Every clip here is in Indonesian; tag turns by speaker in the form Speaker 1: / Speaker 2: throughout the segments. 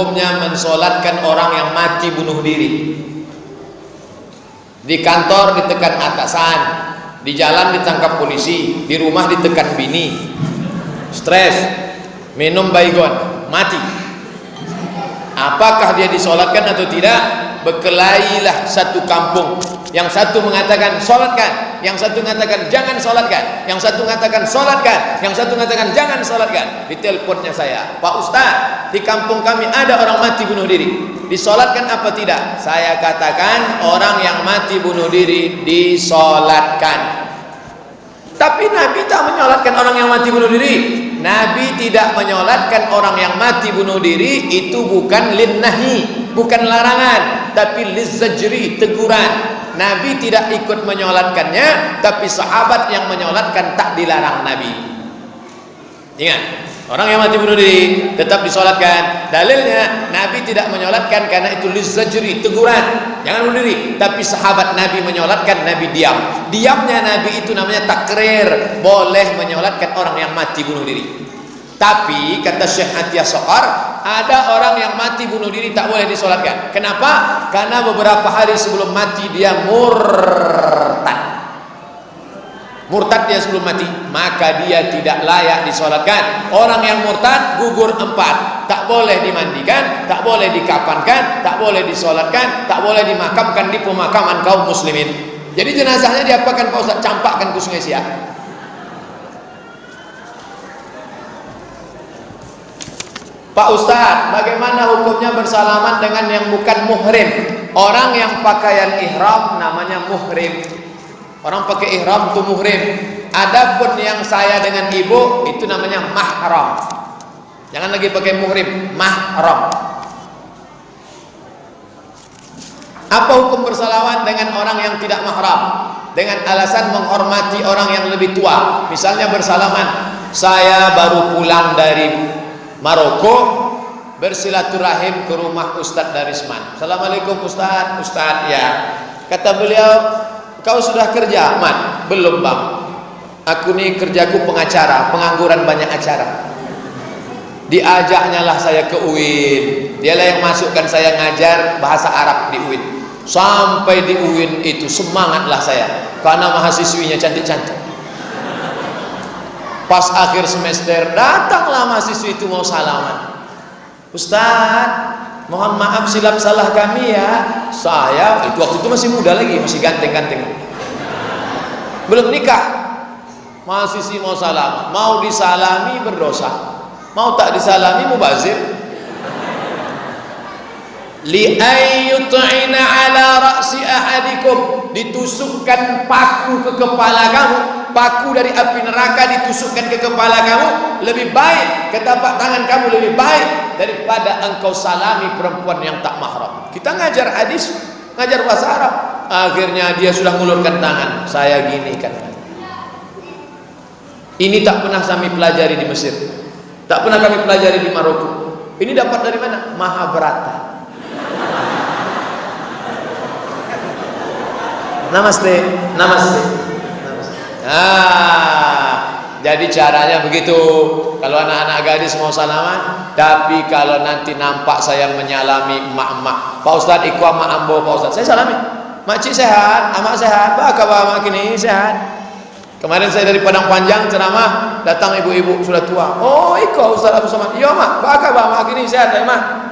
Speaker 1: hukumnya mensolatkan orang yang mati bunuh diri? Di kantor ditekan atasan, di jalan ditangkap polisi, di rumah ditekan bini, stres, minum baygon, mati. Apakah dia disolatkan atau tidak? Berkelailah satu kampung. Yang satu mengatakan solatkan, yang satu mengatakan jangan solatkan, yang satu mengatakan solatkan, yang satu mengatakan jangan solatkan. Di teleponnya saya, Pak Ustaz, di kampung kami ada orang mati bunuh diri, disolatkan apa tidak? Saya katakan orang yang mati bunuh diri disolatkan. Tapi Nabi tak menyolatkan orang yang mati bunuh diri. Nabi tidak menyolatkan orang yang mati bunuh diri. Itu bukan linnahi, bukan larangan, tapi lizzajri, teguran. Nabi tidak ikut menyolatkannya, tapi sahabat yang menyolatkan tak dilarang Nabi. Ingat, orang yang mati bunuh diri tetap disolatkan. Dalilnya Nabi tidak menyolatkan karena itu lizzajri, teguran, jangan bunuh diri. Tapi sahabat Nabi menyolatkan, Nabi diam. Diamnya Nabi itu namanya takrir, boleh menyolatkan orang yang mati bunuh diri. Tapi kata Syekh Atiyah Soqar, ada orang yang mati bunuh diri tak boleh disolatkan. Kenapa? Karena beberapa hari sebelum mati dia murtad. Murtad dia sebelum mati, maka dia tidak layak disolatkan. Orang yang murtad gugur 4, tak boleh dimandikan, tak boleh dikafankan, tak boleh disolatkan, tak boleh dimakamkan di pemakaman kaum muslimin. Jadi jenazahnya diapakan Pak Ustaz? Campakkan ke Sungai Siak. Pak Ustaz, bagaimana hukumnya bersalaman dengan yang bukan muhrim? Orang yang pakaian ihram namanya muhrim. Orang pakai ihram itu muhrim. Adapun yang saya dengan ibu itu namanya mahram. Jangan lagi pakai muhrim, mahram. Apa hukum bersalaman dengan orang yang tidak mahram? Dengan alasan menghormati orang yang lebih tua. Misalnya bersalaman, saya baru pulang dari Maroko, bersilaturahim ke rumah Ustadz Darisman. Assalamualaikum Ustadz. Ustadz, ya. Kata beliau, kau sudah kerja? Man, belum bang. Aku nih kerjaku pengacara, pengangguran banyak acara. Diajaknya lah saya ke UIN. Dialah yang masukkan saya ngajar bahasa Arab di UIN. Sampai di UIN itu semangatlah saya, karena mahasiswinya cantik-cantik. Pas akhir semester datanglah mahasiswi itu mau salaman. Ustadz, mohon maaf silap salah kami ya. Saya itu waktu itu masih muda lagi, masih ganteng-ganteng, belum nikah. Mahasiswi mau salam, mau disalami berdosa, mau tak disalami mubazir. Li ayyut'ina ala ra'si ahadikum, ditusukkan paku ke kepala kamu, paku dari api neraka ditusukkan ke kepala kamu, lebih baik, ke tapak tangan kamu lebih baik daripada engkau salami perempuan yang tak mahram. Kita ngajar hadis, ngajar bahasa Arab, akhirnya dia sudah ngulurkan tangan, saya gini kan. Ini tak pernah kami pelajari di Mesir, tak pernah kami pelajari di Maroko. Ini dapat dari mana? Mahabharata. Namaste, namaste, namaste. Jadi caranya begitu. Kalau anak-anak gadis mau salaman, tapi kalau nanti nampak saya menyalami emak-emak, Pak Ustadz ikut mak ambo, Pak Ustadz, saya salami. Makcik sehat, amak sehat, baka mak kini sehat. Kemarin saya dari Padang Panjang ceramah, datang ibu-ibu sudah tua. Oh ikut Ustadz Abu Somad, iya mak, baka mak kini sehat ya mak.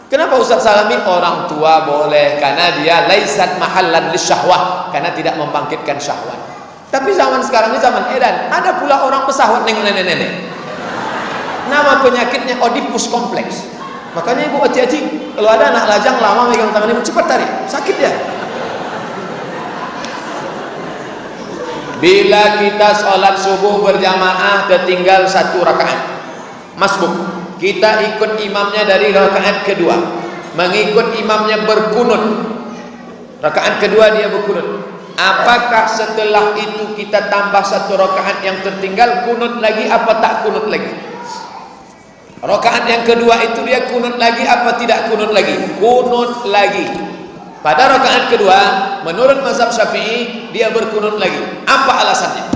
Speaker 1: Kenapa Ustaz salami? Orang tua boleh, karena dia laisat mahallan lisyahwah, karena tidak membangkitkan syahwat. Tapi zaman sekarang ini zaman edan, ada pula orang pesahwat nengok nenek-nenek. Nama penyakitnya Oedipus kompleks. Makanya ibu hati-hati, kalau ada anak lajang lama megang tangan ibu, cepat tarik, sakit ya. Bila kita sholat subuh berjamaah tertinggal 1 rakaat, masbuk, kita ikut imamnya dari rakaat kedua, mengikut imamnya berkunut, rakaat kedua dia berkunut. Apakah setelah itu kita tambah 1 rakaat yang tertinggal kunut lagi apa tak kunut lagi? Rakaat yang kedua itu dia kunut lagi apa tidak kunut lagi? Kunut lagi. Pada rakaat kedua menurut mazhab Syafi'i dia berkunut lagi. Apa alasannya?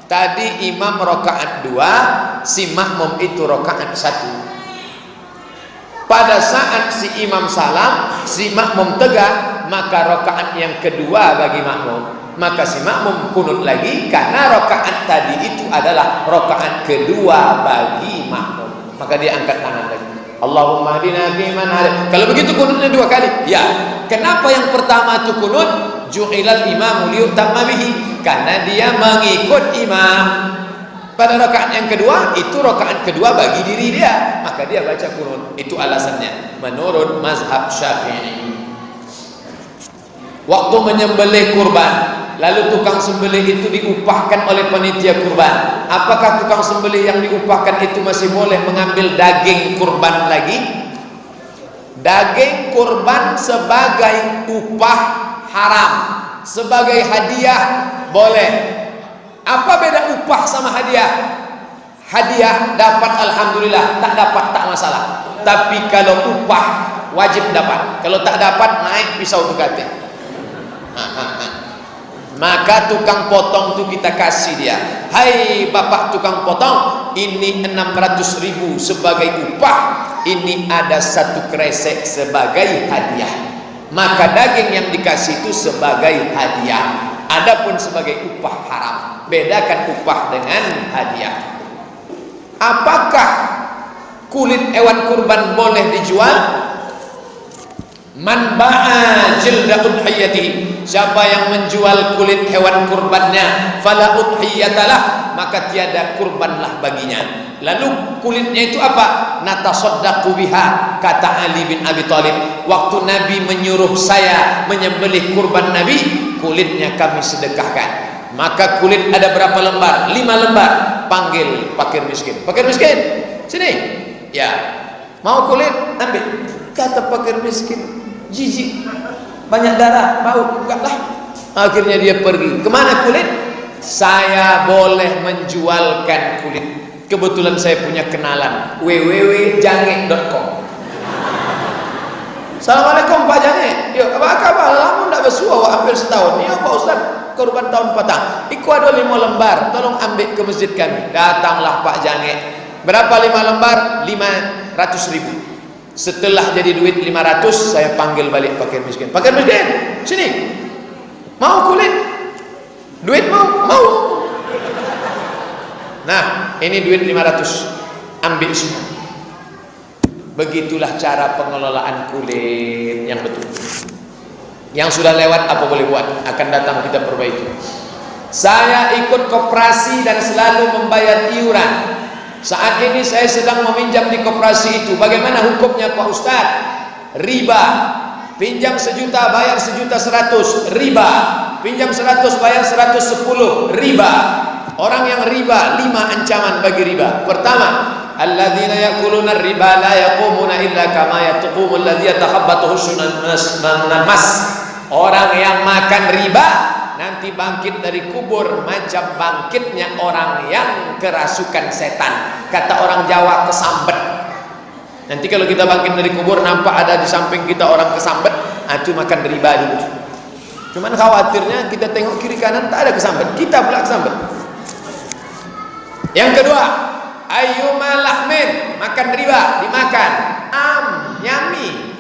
Speaker 1: Tadi imam rakaat 2, si makmum itu rakaat 1. Pada saat si imam salam, si makmum tegak, maka rakaat yang kedua bagi makmum. Maka si makmum kunut lagi karena rakaat tadi itu adalah rakaat kedua bagi makmum. Maka dia angkat tangan lagi. Allahumma hadina fiman hadait. Kalau begitu kunutnya dua kali. Ya. Kenapa yang pertama itu kunut? Ju'ilal imamu liyutamma bihi. Karena dia mengikut imam. Pada rakaat yang kedua, itu rakaat kedua bagi diri dia, maka dia baca kunut. Itu alasannya menurut mazhab Syafi'i. Waktu menyembelih kurban, lalu tukang sembelih itu diupahkan oleh panitia kurban. Apakah tukang sembelih yang diupahkan itu masih boleh mengambil daging kurban lagi? Daging kurban sebagai upah haram, sebagai hadiah boleh. Apa beda upah sama hadiah? Hadiah dapat alhamdulillah, tak dapat tak masalah. Tapi kalau upah wajib dapat. Kalau tak dapat naik pisau Ducati. Maka tukang potong itu kita kasih dia. Hai bapak tukang potong, ini 600.000 sebagai upah. Ini ada 1 kresek sebagai hadiah. Maka daging yang dikasih itu sebagai hadiah. Adapun sebagai upah haram. Bedakan upah dengan hadiah. Apakah kulit hewan kurban boleh dijual? Man ba'a jilda udhiyatihi, siapa yang menjual kulit hewan kurbannya, fala udhiyatalah, maka tiada kurbanlah baginya. Lalu kulitnya itu apa? Natasaddaqu biha, kata Ali bin Abi Thalib. Waktu Nabi menyuruh saya menyembelih kurban Nabi, kulitnya kami sedekahkan. Maka kulit ada berapa lembar? 5 lembar. Panggil fakir miskin. Fakir miskin, sini. Ya, mau kulit? Ambil. Kata fakir miskin, jijik, banyak darah, bau, enggaklah. Akhirnya dia pergi. Kemana kulit? Saya boleh menjualkan kulit. Kebetulan saya punya kenalan, www.jange.com. Assalamualaikum Pak Jange. Yo, apa kabar? Lama ndak bersuah, hampir setahun. Ya Pak Ustaz, korban tahun petang. Iku ada 5 lembar, tolong ambil ke masjid kami. Datanglah Pak Jange. Berapa 5 lembar? 500.000. Setelah jadi duit 500, saya panggil balik fakir miskin. Fakir miskin, sini. Mau kulit? Duit mau? Mau. Nah, ini duit 500. Ambil semua. Begitulah cara pengelolaan kulit yang betul. Yang sudah lewat apa boleh buat, akan datang kita perbaiki. Saya ikut koperasi dan selalu membayar iuran. Saat ini saya sedang meminjam di koperasi itu. Bagaimana hukumnya Pak Ustaz? Riba. Pinjam 1 juta bayar 1.100.000, riba. Pinjam 100 bayar 110, riba. Orang yang riba, 5 ancaman bagi riba. Pertama, alladzina ya'kuluna riba la yaqumuna illa kama yaqumu alladzi yatakhabbathu syaitanun mas. Orang yang makan riba nanti bangkit dari kubur macam bangkitnya orang yang kerasukan setan. Kata orang Jawa, kesambet. Nanti kalau kita bangkit dari kubur nampak ada di samping kita orang kesambet, itu makan riba dulu. Cuman khawatirnya kita tengok kiri kanan tak ada kesambet, kita pula kesambet. Yang kedua, ayyuma lahmin, makan riba, dimakan, yummy,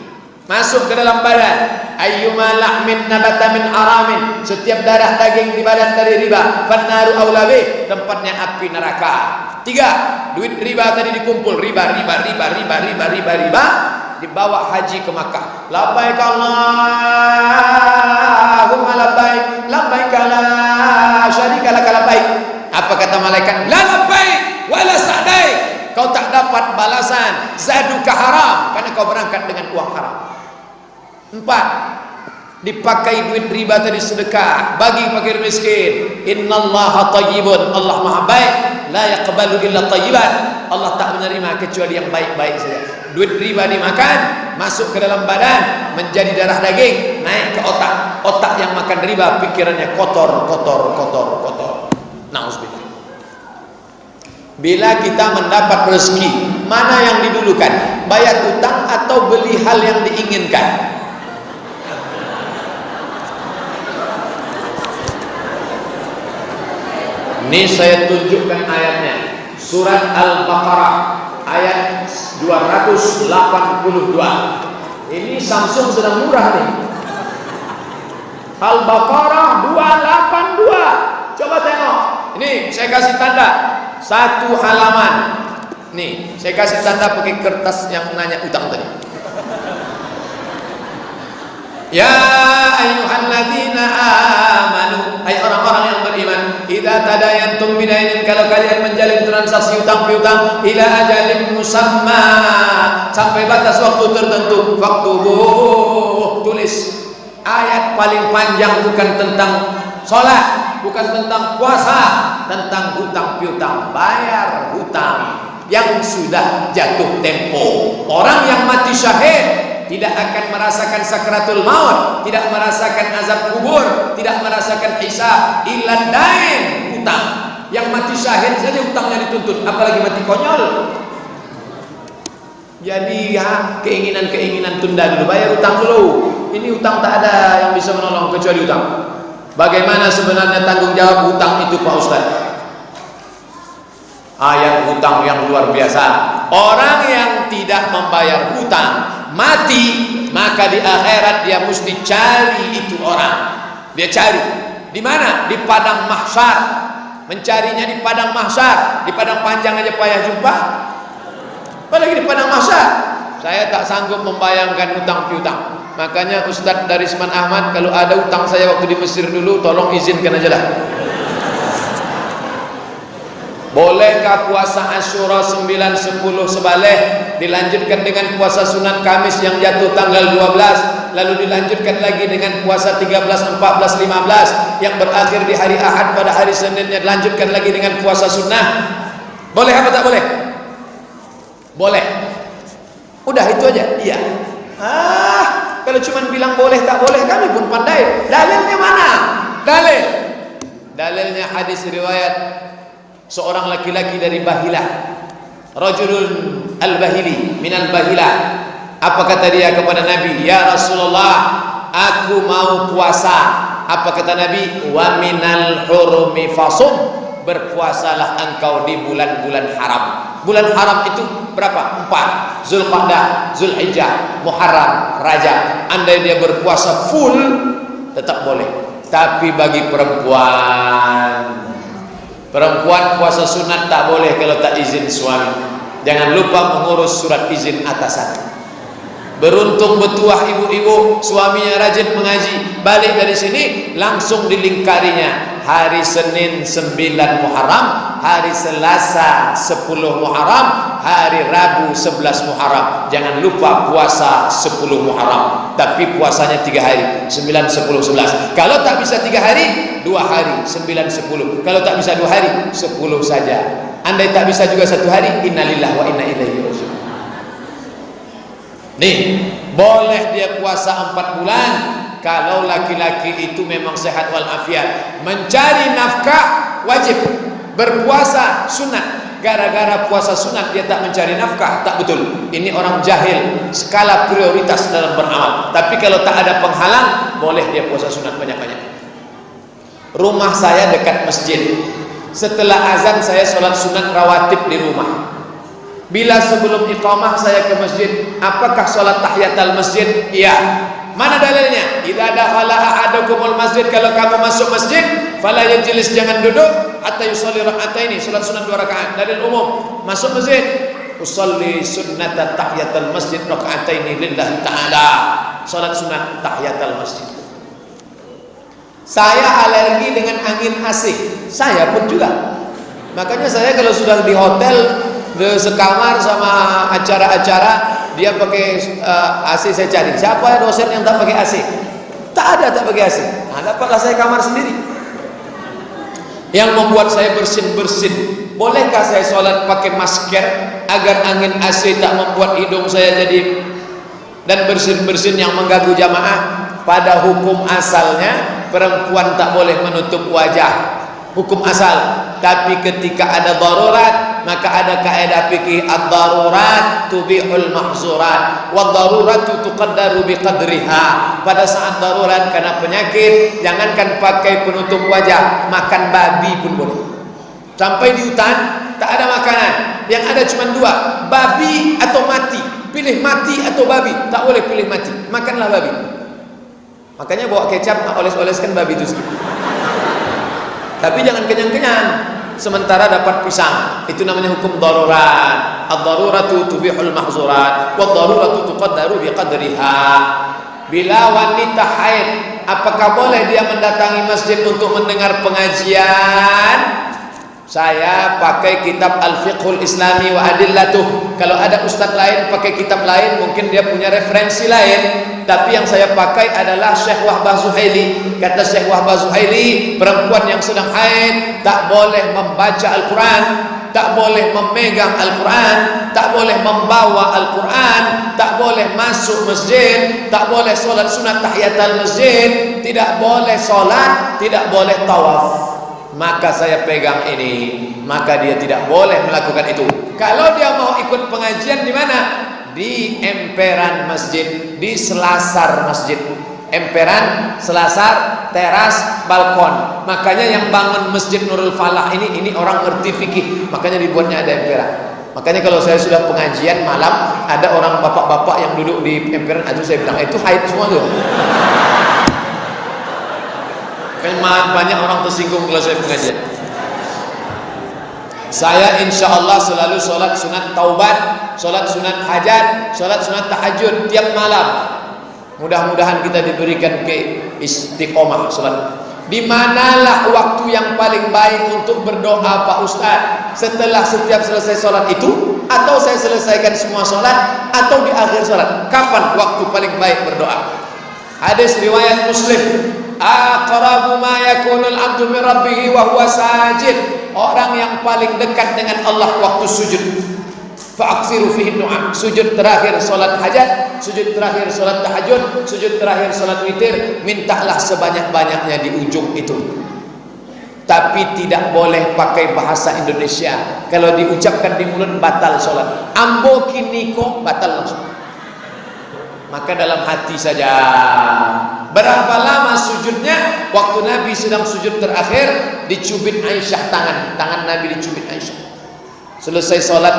Speaker 1: masuk ke dalam badan. Ayyuma lahmin nabata min aramin, setiap darah daging di badan dari riba, fannaru aula bih, tempatnya api neraka. 3, duit riba tadi dikumpul, riba, dibawa haji ke Makkah. Labbaik Allahumma labbaik, labbaik la syarika lak labbaik. Apa kata malaikat? La labbaik wala sa'daik. Kau tak dapat balasan, zaduka haram, karena kau berangkat dengan uang haram. 4, dipakai duit riba tadi sedekah, bagi fakir miskin. Innallaha thayyibun, Allah maha baik, la yaqbalu illa thayyiban, Allah tak menerima kecuali yang baik-baik saja. Duit riba dimakan, masuk ke dalam badan, menjadi darah daging, naik ke otak. Otak yang makan riba pikirannya kotor. Nauzubillah. Bila kita mendapat rezeki, mana yang didulukan? Bayar utang atau beli hal yang diinginkan? Ini saya tunjukkan ayatnya. Surat Al-Baqarah ayat 282. Ini Samsung sedang murah nih. Al-Baqarah 282. Coba tengok. Ini saya kasih tanda satu halaman. Nih, saya kasih tanda pakai kertas yang nanya utang tadi. Ya ayyuhalladzina amanu, hai orang-orang yang beriman, idza tadayantum bidainin, kalau kalian menjalin transaksi utang piutang, ila ajalin musamma, sampai batas waktu tertentu, faktubu, tulis. Ayat paling panjang bukan tentang sholat, bukan tentang puasa, tentang hutang piutang, bayar hutang yang sudah jatuh tempo. Orang yang mati syahid tidak akan merasakan sakratul maut, tidak merasakan azab kubur, tidak merasakan hisab, illa dain, hutang. Yang mati syahid saja hutangnya dituntut, apalagi mati konyol. Jadi ya, keinginan-keinginan tunda dulu, bayar hutang dulu. Ini hutang tak ada yang bisa menolong kecuali hutang. Bagaimana sebenarnya tanggung jawab hutang itu Pak Ustaz? Ayat hutang yang luar biasa. Orang yang tidak membayar hutang mati, maka di akhirat dia mesti cari itu orang. Dia cari di mana? Di padang mahsyar. Mencarinya di padang mahsyar. Di padang panjang aja payah jumpa, apalagi di padang mahsyar. Saya tak sanggup membayangkan hutang piutang. Makanya Ustadz Darisman Ahmad, kalau ada hutang saya waktu di Mesir dulu, tolong izinkan aja lah. Bolehkah puasa Asyura 9, 10 sebaleh dilanjutkan dengan puasa sunat Kamis yang jatuh tanggal 12, lalu dilanjutkan lagi dengan puasa 13, 14, 15 yang berakhir di hari Ahad, pada hari Seninnya dilanjutkan lagi dengan puasa sunnah? Boleh apa tak boleh? Boleh. Udah itu aja. Iya. Kalau cuma bilang boleh tak boleh, kami pun pandai. Dalilnya mana? Dalilnya hadis riwayat seorang laki-laki dari Bahilah, rajulun al-Bahili minal Bahilah. Apa kata dia kepada Nabi? Ya Rasulullah, aku mau puasa. Apa kata Nabi? Wa minal hurumi fasum, berpuasalah engkau di bulan-bulan haram. Bulan haram itu berapa? 4. Zulqa'dah, Zulhijjah, Muharram, Rajab. Andai dia berpuasa full tetap boleh. Tapi bagi perempuan puasa sunat tak boleh kalau tak izin suami. Jangan lupa mengurus surat izin atasan. Beruntung betuah ibu-ibu, suaminya rajin mengaji, balik dari sini langsung dilingkarinya hari Senin 9 Muharram, hari Selasa 10 Muharram, hari Rabu 11 Muharram. Jangan lupa puasa 10 Muharram, tapi puasanya 3 hari, 9, 10, 11. Kalau tak bisa 3 hari, 2 hari, 9, 10. Kalau tak bisa 2 hari, 10 saja. Andai tak bisa juga 1 hari, innalillahi wa inna ilaihi raji'un. Nih, boleh dia puasa 4 bulan kalau laki-laki itu memang sehat walafiat. Mencari nafkah wajib, berpuasa sunat. Gara-gara puasa sunat dia tak mencari nafkah, tak betul. Ini orang jahil, skala prioritas dalam beramal. Tapi kalau tak ada penghalang, boleh dia puasa sunat banyak-banyak. Rumah saya dekat masjid. Setelah azan saya sholat sunat rawatib di rumah. Bila sebelum iqamah saya ke masjid, apakah sholat tahiyatul masjid? Iya. Mana dalilnya? Idza dakhala ahadukumul masjid, kalau kamu masuk masjid, fala yajlis, jangan duduk, hatta yusalli raka'ataini, sholat sunat 2 rakaat. Dalil umum, masuk masjid, usolli sunnata tahiyatul masjid raka'ataini lillahi ta'ala, sholat sunat tahiyatul masjid. Saya alergi dengan angin AC, saya pun juga. Makanya saya kalau sudah di hotel sekamar sama acara-acara dia pakai AC, saya cari siapa ya dosen yang tak pakai AC. Tak ada tak pakai AC. Nah, dapatlah saya kamar sendiri. Yang membuat saya bersin-bersin. Bolehkah saya sholat pakai masker agar angin AC tak membuat hidung saya jadi dan bersin-bersin yang mengganggu jamaah? Pada hukum asalnya perempuan tak boleh menutup wajah, hukum asal. Tapi ketika ada darurat, maka ada kaidah fikih, ad-darurat tubihul mahzurat wa daruratu tuqaddaru biqadriha. Pada saat darurat karena penyakit, jangankan pakai penutup wajah, makan babi pun boleh. Sampai di hutan tak ada makanan, Yang ada cuma dua, babi atau mati. Pilih mati atau babi. Tak boleh pilih mati. Makanlah babi. Makanya bawa kecap, oles-oleskan babi itu sedikit. Tapi jangan kenyang-kenyang. Sementara dapat pisang. Itu namanya hukum darurat. Ad-daruratu tubihul mahzurat, wa daruratu tuqaddaru biqadriha. Bila wanita haid, apakah boleh dia mendatangi masjid untuk mendengar pengajian? Saya pakai kitab Al-Fiqhul Islami wa Adillatuh. Kalau ada ustadz lain pakai kitab lain, mungkin dia punya referensi lain. Tapi yang saya pakai adalah Syekh Wahbah Zuhaili. Kata Syekh Wahbah Zuhaili, perempuan yang sedang haid tak boleh membaca Al-Quran, tak boleh memegang Al-Quran, tak boleh membawa Al-Quran, tak boleh masuk masjid, tak boleh solat sunat tahiyatul masjid, tidak boleh solat, tidak boleh tawaf. Maka saya pegang ini, maka dia tidak boleh melakukan itu. Kalau dia mau ikut pengajian di mana? Di emperan masjid, di selasar masjid. Emperan, selasar, teras, balkon. Makanya yang bangun Masjid Nurul Falah ini orang ngerti fikih, makanya dibuatnya ada emperan. Makanya kalau saya sudah pengajian malam, ada orang bapak-bapak yang duduk di emperan, itu saya bilang itu haid semua tuh. Kan banyak orang tersinggung kalau saya pengajian. Saya insya Allah selalu sholat sunat taubat, sholat sunat hajat, sholat sunat tahajud tiap malam. Mudah-mudahan kita diberikan ke istiqomah sholat. Di manalah waktu yang paling baik untuk berdoa Pak Ustaz? Setelah setiap selesai sholat itu, atau saya selesaikan semua sholat, atau di akhir sholat? Kapan waktu paling baik berdoa? Hadis riwayat Muslim, aqrabu ma yakunul abdu min rabbih wa huwa sajid. Orang yang paling dekat dengan Allah waktu sujud. Fa'aksiru fihi du'a. Sujud terakhir salat hajat, sujud terakhir salat tahajud, sujud terakhir salat witir, mintalah sebanyak-banyaknya di ujung itu. Tapi tidak boleh pakai bahasa Indonesia. Kalau diucapkan di mulut batal salat. Ambo kiniko batal langsung. Maka dalam hati saja. Berapa lama sujudnya? Waktu Nabi sedang sujud terakhir, dicubit Aisyah tangan Nabi dicubit Aisyah. Selesai sholat,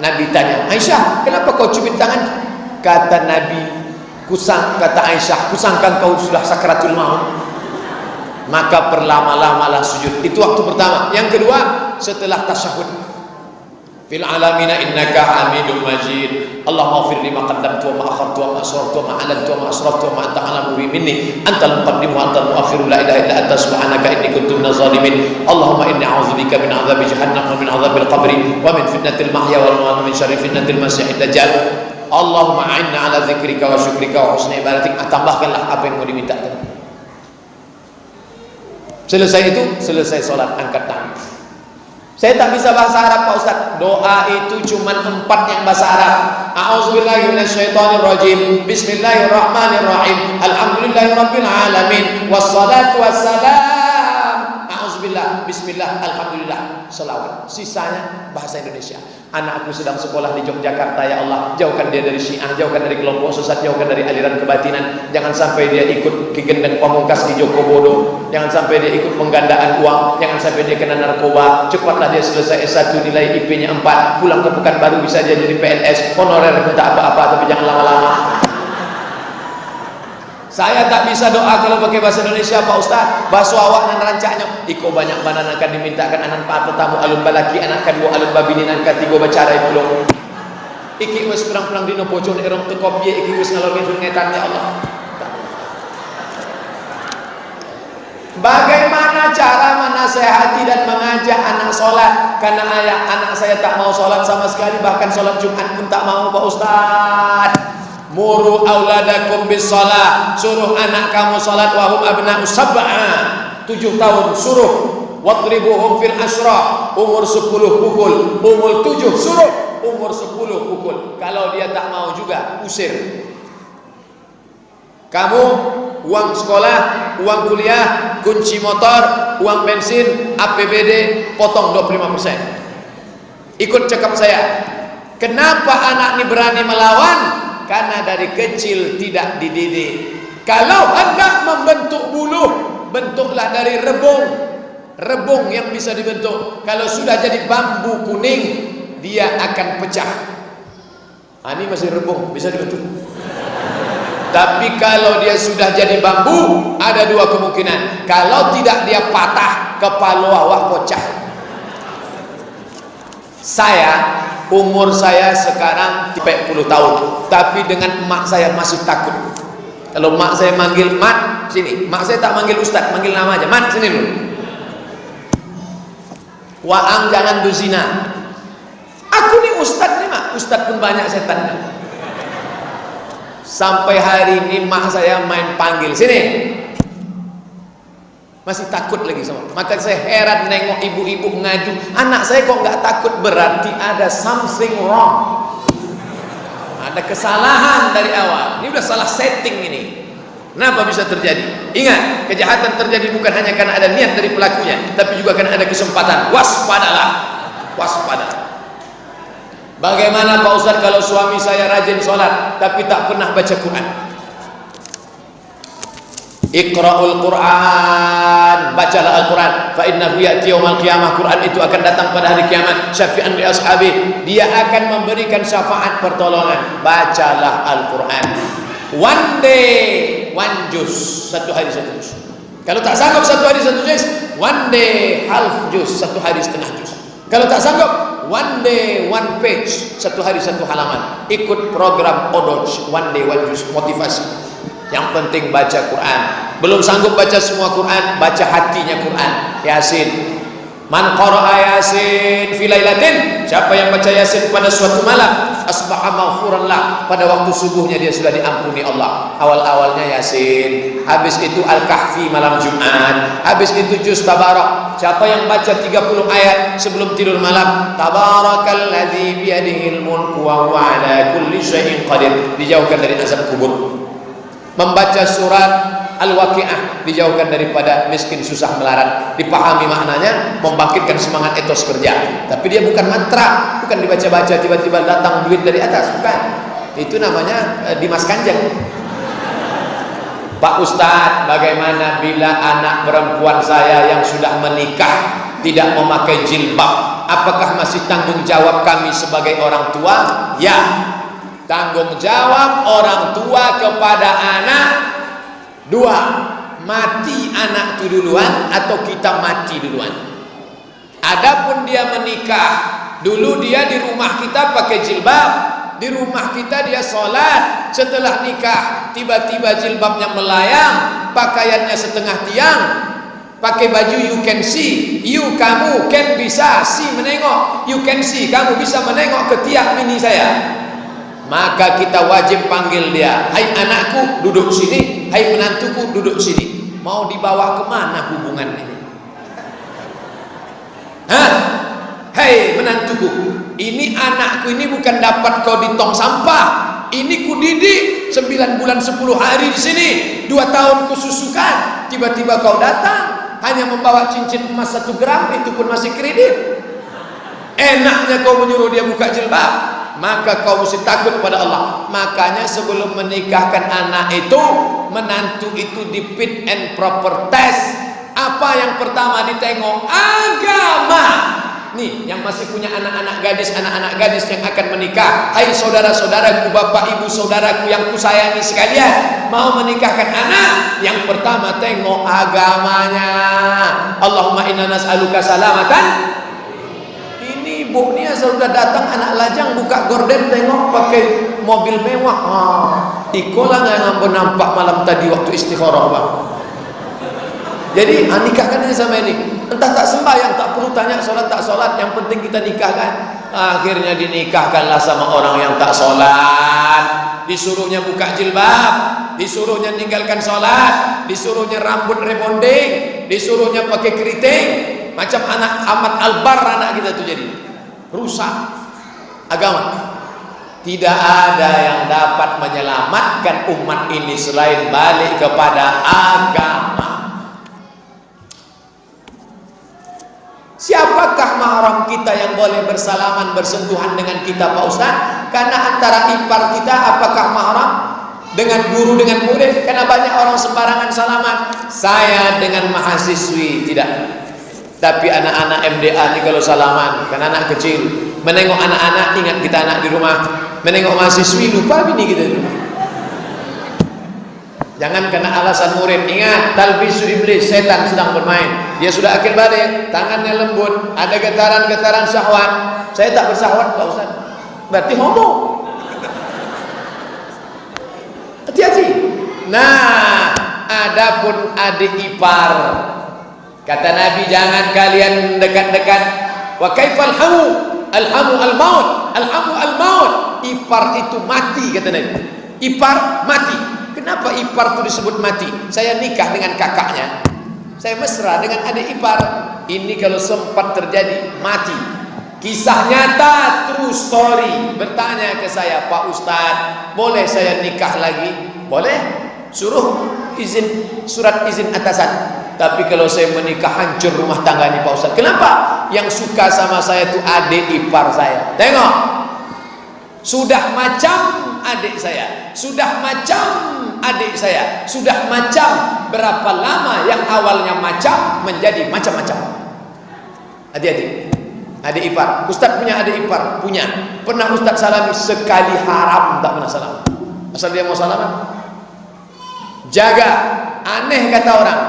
Speaker 1: Nabi tanya, Aisyah, kenapa kau cubit tangan? Kata Nabi, kata Aisyah, kusangkan kau sudah sakratul maut. Maka perlama-lamalah sujud. Itu waktu pertama. Yang kedua, setelah tasyahud. Fil alamina innaka hamidum majid. Allahumma ighfir li ma qaddamtu wa ma akhartu wa ma asrartu wa ma a'lantu wa ma asraftu wa ma anta a'lamu bi minni antal muqaddim wa antal muakhiru la ilaha illa anta subhanaka inni kuntu minaz zalimin. Allahumma inni a'udzubika min 'adzabi jahannam wa min 'adzabil qabri wa min fitnatil mahya wal mamat wa min syarri fitnatil masiihid dajjal. Allahumma a'inna 'ala dzikrika wa syukrika wa husni ibadatik. Tambahkanlah apa yang mau diminta. Selesai itu, selesai salat, angkat tangan. Saya tak bisa bahasa Arab Pak Ustaz. Doa itu cuma 4 yang bahasa Arab. A'udzubillahi minasyaitonirrajim. Bismillahirrahmanirrahim. Alhamdulillahirabbil alamin. Wassalatu wassalam. A'udzubillah, bismillah, alhamdulillah, selawat. Sisanya bahasa Indonesia. Anakku sedang sekolah di Yogyakarta, ya Allah, jauhkan dia dari Syiah, jauhkan dari kelompok sesat, jauhkan dari aliran kebatinan. Jangan sampai dia ikut Ki Gendeng Pamungkas di Jokobodo. Jangan sampai dia ikut penggandaan uang. Jangan sampai dia kena narkoba. Cepatlah dia selesai S1, nilai IP-nya 4, pulang ke Pekanbaru bisa dia jadi PNS, honorer, minta apa-apa, tapi jangan lama-lama. Saya tak bisa doa kalau pakai bahasa Indonesia Pak Ustaz. Bahasa awak nan rancaknya iko banyak banan akan dimintakan anak pak tetamu alun balaki anak kedua alun babinin anak ketiga bacarai pulau. Iki wis perang-perang dino pojok erong teko piye iki wis ngalor ngidul ngetan ya Allah. Bagaimana cara menasehati dan mengajak anak sholat? Karena anak saya tak mau sholat sama sekali, bahkan sholat Jumat pun tak mau Pak Ustaz. Muru auladakum bis shalah, suruh anak kamu salat wahum abna'u sab'a, 7 tahun suruh. Wadribuhum fil asra, umur 10 pukul, umur 7 suruh, umur 10 pukul. Kalau dia tak mau juga usir. Kamu uang sekolah, uang kuliah, kunci motor, uang bensin, APBD potong 25%. Ikut cakap saya. Kenapa anak ini berani melawan? Karena dari kecil tidak dididik. Kalau hendak membentuk buluh, bentuklah dari rebung. Rebung yang bisa dibentuk. Kalau sudah jadi bambu kuning, dia akan pecah. Ini masih rebung, bisa dibentuk. Tapi kalau dia sudah jadi bambu, ada dua kemungkinan. Kalau tidak dia patah, kepala awak pecah. Umur saya sekarang 40 tahun, tapi dengan emak saya masih takut. Kalau emak saya manggil Mat, sini. Emak saya tak manggil Ustaz, manggil nama aja. Mat, sini dulu. Waang jangan duzina. Aku nih Ustaz nih Mak. Ustaz pun banyak setannya. Sampai hari ini mak saya main panggil sini, masih takut lagi sama. Maka saya heran nengok ibu-ibu ngaju, anak saya kok nggak takut, berarti ada something wrong, ada kesalahan dari awal. Ini udah salah setting ini. Kenapa bisa terjadi? Ingat, kejahatan terjadi bukan hanya karena ada niat dari pelakunya, tapi juga karena ada kesempatan. Waspadalah, waspada. Bagaimana Pak Ustaz kalau suami saya rajin sholat tapi tak pernah baca Quran? Iqra'ul Quran, bacalah Al-Quran. Fa innahu ya'ti yaumal qiyamah, Quran itu akan datang pada hari kiamat. Syafi'an li ashabi, dia akan memberikan syafaat pertolongan. Bacalah Al-Quran. One day, one juz, satu hari satu juz. Kalau tak sanggup satu hari satu juz, one day half juz, satu hari setengah juz. Kalau tak sanggup, one day one page, satu hari satu halaman. Ikut program Odoj, one day one juz, motivasi. Yang penting baca Quran. Belum sanggup baca semua Quran, baca hatinya Quran. Yasin. Man qara'a Yasin fi lailatin, siapa yang baca Yasin pada suatu malam, asbaha maghfuran lah, pada waktu subuhnya dia sudah diampuni Allah. Awal-awalnya Yasin, habis itu Al-Kahfi malam Jumat, habis itu juz Tabarak. Siapa yang baca 30 ayat sebelum tidur malam, tabarakalladzi biyadihil mulku wa huwa ala kulli syai'in qadir, dijauhkan dari azab kubur. Membaca surat Al-Waqi'ah, dijauhkan daripada miskin susah melarat. Dipahami maknanya, membangkitkan semangat etos kerja. Tapi dia bukan mantra, bukan dibaca-baca tiba-tiba datang duit dari atas, bukan. Itu namanya Dimas Kanjeng. Pak Ustadz, bagaimana bila anak perempuan saya yang sudah menikah tidak memakai jilbab? Apakah masih tanggung jawab kami sebagai orang tua? Ya, tanggung jawab orang tua kepada anak dua, mati anak itu duluan atau kita mati duluan. Adapun dia menikah, dulu dia di rumah kita pakai jilbab, di rumah kita dia sholat. Setelah nikah tiba-tiba jilbabnya melayang, pakaiannya setengah tiang, pakai baju you can see, kamu can bisa see menengok, you can see kamu bisa menengok ke tiang mini saya. Maka kita wajib panggil dia, hai anakku duduk sini, hai menantuku duduk sini. Mau dibawa kemana hubungan ini? Hah? Hei menantuku, ini anakku ini bukan dapat kau di tong sampah. Ini ku didik 9 bulan 10 hari di sini, 2 tahun ku susukan. Tiba-tiba kau datang hanya membawa cincin emas 1 gram, itu pun masih kredit. Enaknya kau menyuruh dia buka jilbab. Maka kau mesti takut pada Allah. Makanya sebelum menikahkan anak itu, menantu itu di fit and proper test. Apa yang pertama ditengok? Agama. Nih, yang masih punya anak-anak gadis yang akan menikah, hai saudara-saudaraku, bapak ibu saudaraku yang kusayangi sekalian, mau menikahkan anak, yang pertama tengok agamanya. Allahumma inna nas'aluka salamatan. Ibu ni asal sudah datang anak lajang buka gorden tengok pakai mobil mewah. Ikolah yang nampak malam tadi waktu istikharah bang. Jadi nikahkan aja sama ini. Entah tak sembahyang, tak perlu tanya sholat tak sholat, yang penting kita nikahkan. Akhirnya dinikahkanlah sama orang yang tak sholat. Disuruhnya buka jilbab, disuruhnya ninggalkan sholat, disuruhnya rambut rebonding, disuruhnya pakai keriting. Macam anak Ahmad Albar anak kita tuh jadi rusak agama. Tidak ada yang dapat menyelamatkan umat ini selain balik kepada agama. Siapakah mahram kita yang boleh bersalaman bersentuhan dengan kita Pak Ustaz? Karena antara ipar kita apakah mahram? Dengan guru, dengan murid? Karena banyak orang sembarangan salaman. Saya dengan mahasiswi tidak. Tapi anak-anak MDA ini kalau salaman, kan anak kecil, menengok anak-anak ingat kita anak di rumah, menengok mahasiswi lupa bini kita di rumah. Jangan kena alasan murid. Ingat, talbisu iblis, setan sedang bermain. Dia sudah akil balik, tangannya lembut, ada getaran-getaran syahwat. Saya tak bersyahwat Pak Ustaz. Berarti homo. Hati-hati. Nah, adapun adik ipar, kata Nabi, jangan kalian dekat-dekat. Wa kaifal hamu? Alhamu al-maut. Alhamu al-maut. Ipar itu mati, kata Nabi. Ipar mati. Kenapa ipar itu disebut mati? Saya nikah dengan kakaknya, saya mesra dengan adik ipar. Ini kalau sempat terjadi mati. Kisah nyata, true story. Bertanya ke saya, Pak Ustadz, boleh saya nikah lagi? Boleh. Suruh izin, surat izin atasan. Tapi kalau saya menikah hancur rumah tangga ini Pak Ustadz. Kenapa? Yang suka sama saya itu adik ipar saya. Tengok, sudah macam adik saya, sudah macam adik saya, sudah macam. Berapa lama yang awalnya macam menjadi macam-macam. Hati-hati. Adik ipar, Ustadz punya adik ipar? Punya. Pernah Ustadz salami sekali, haram, tak pernah salam. Asal dia mau salaman, jaga. Aneh kata orang,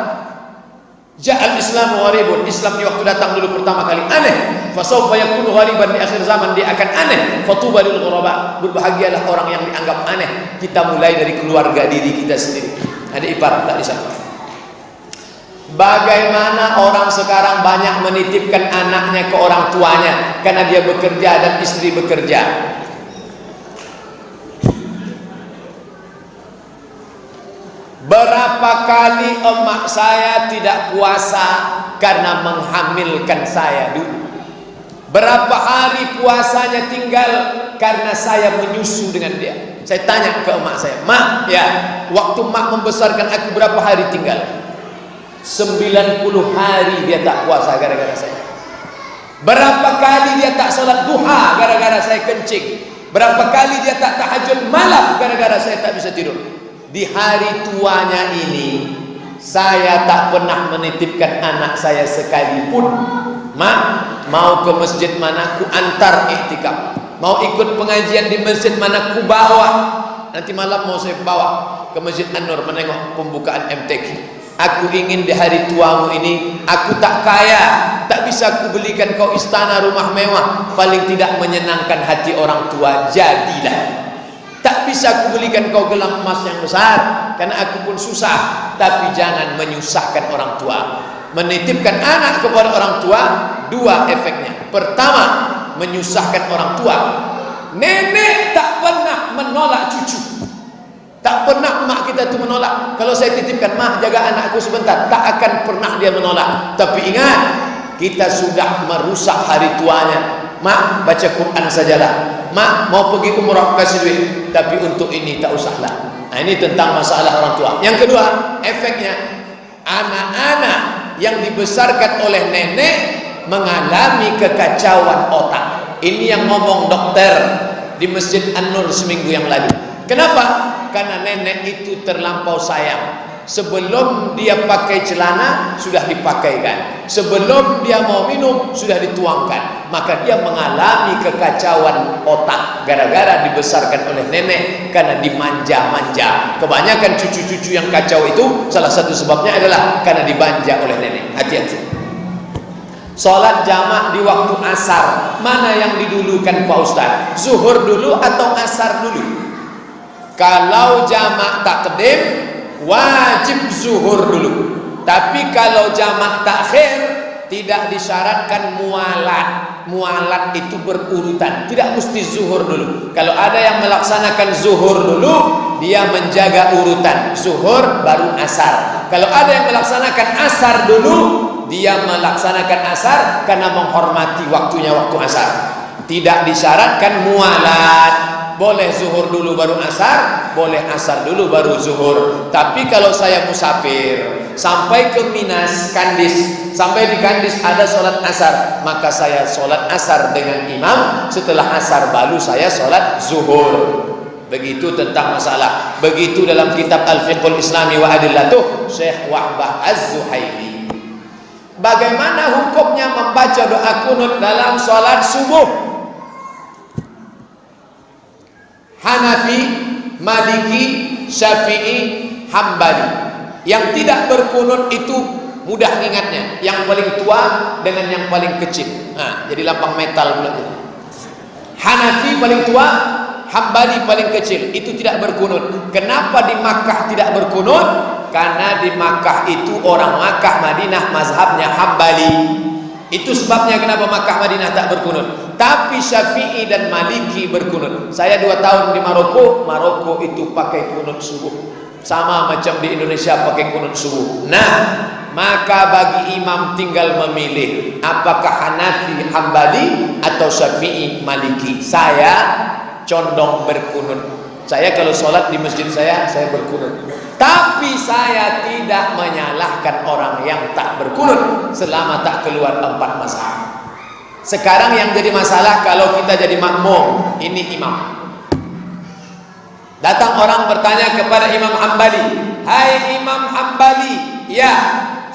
Speaker 1: ja'al islamu gharibun. Islam di waktu datang dulu pertama kali aneh. Fasawfa yakunu ghariban di akhir zaman, dia akan aneh. Fatuba lil ghuraba. Berbahagialah orang yang dianggap aneh. Kita mulai dari keluarga diri kita sendiri. Adik ipar tak disama. Bagaimana orang sekarang banyak menitipkan anaknya ke orang tuanya karena dia bekerja dan istri bekerja. Berapa kali emak saya tidak puasa karena menghamilkan saya dulu. Berapa hari puasanya tinggal karena saya menyusu dengan dia. Saya tanya ke emak saya, "Mak, ya, waktu mak membesarkan aku berapa hari tinggal?" 90 hari dia tak puasa gara-gara saya. Berapa kali dia tak salat duha gara-gara saya kencing. Berapa kali dia tak tahajud malam gara-gara saya tak bisa tidur. Di hari tuanya ini saya tak pernah menitipkan anak saya sekalipun. Mak, mau ke masjid mana ku antar iktikaf, mau ikut pengajian di masjid mana ku bawa. Nanti malam mau saya bawa ke Masjid An-Nur menengok pembukaan MTQ. Aku ingin di hari tuamu ini, aku tak kaya, tak bisa aku belikan kau istana rumah mewah, paling tidak menyenangkan hati orang tua, jadilah. Tak bisa aku belikan kau gelang emas yang besar, karena aku pun susah. Tapi jangan menyusahkan orang tua. Menitipkan anak kepada orang tua, dua efeknya. Pertama, menyusahkan orang tua. Nenek tak pernah menolak cucu. Tak pernah mak kita itu menolak. Kalau saya titipkan, "Mak, jaga anakku sebentar," tak akan pernah dia menolak. Tapi ingat, kita sudah merusak hari tuanya. "Mak, baca Quran sajalah. Mak, mau pergi umrah kasih duit, tapi untuk ini tak usahlah." Nah, ini tentang masalah orang tua. Yang kedua, efeknya anak-anak yang dibesarkan oleh nenek mengalami kekacauan otak. Ini yang ngomong dokter di Masjid An-Nur seminggu yang lalu. Kenapa? Karena nenek itu terlampau sayang. Sebelum dia pakai celana sudah dipakaikan, sebelum dia mau minum sudah dituangkan. Maka dia mengalami kekacauan otak gara-gara dibesarkan oleh nenek, karena dimanja-manja. Kebanyakan cucu-cucu yang kacau itu salah satu sebabnya adalah karena dimanja oleh nenek. Hati-hati. Salat jamaah di waktu asar, mana yang didulukan Pak Ustaz? Zuhur dulu atau asar dulu? Kalau jamak takdim, wajib zuhur dulu. Tapi kalau jamak takhir, tidak disyaratkan mualat. Mualat itu berurutan, tidak mesti zuhur dulu. Kalau ada yang melaksanakan zuhur dulu, dia menjaga urutan. Zuhur baru asar. Kalau ada yang melaksanakan asar dulu, dia melaksanakan asar karena menghormati waktunya waktu asar. Tidak disyaratkan mualat. Boleh zuhur dulu baru asar, boleh asar dulu baru zuhur. Tapi kalau saya musafir sampai ke Minas, Kandis, sampai di Kandis ada sholat asar, maka saya sholat asar dengan imam. Setelah asar baru saya sholat zuhur. Begitu tentang masalah. Begitu dalam kitab Al-Fiqhul Islami wa Adillatuh, Syekh Wahbah Az-Zuhaili. Bagaimana hukumnya membaca doa kunut dalam sholat subuh? Hanafi, Maliki, Syafi'i, Hambali. Yang tidak berkunut itu mudah ingatnya, yang paling tua dengan yang paling kecil. Nah, jadi lampang metal pula itu. Hanafi paling tua, Hambali paling kecil, itu tidak berkunut. Kenapa di Makkah tidak berkunut? Karena di Makkah itu orang Makkah Madinah mazhabnya Hambali. Itu sebabnya kenapa Makkah Madinah tak berkunut. Tapi Syafi'i dan Maliki berkunut. Saya 2 tahun di Maroko, Maroko itu pakai kunut subuh. Sama macam di Indonesia pakai kunut subuh. Nah, maka bagi imam tinggal memilih apakah Hanafi, Hambali atau Syafi'i, Maliki. Saya condong berkunut. Saya kalau sholat di masjid saya berkunut. Tapi saya tidak menyalahkan orang yang tak berkunut selama tak keluar 4 mazhab. Sekarang yang jadi masalah kalau kita jadi makmum, ini imam. Datang orang bertanya kepada Imam Hambali, "Hai Imam Hambali, ya,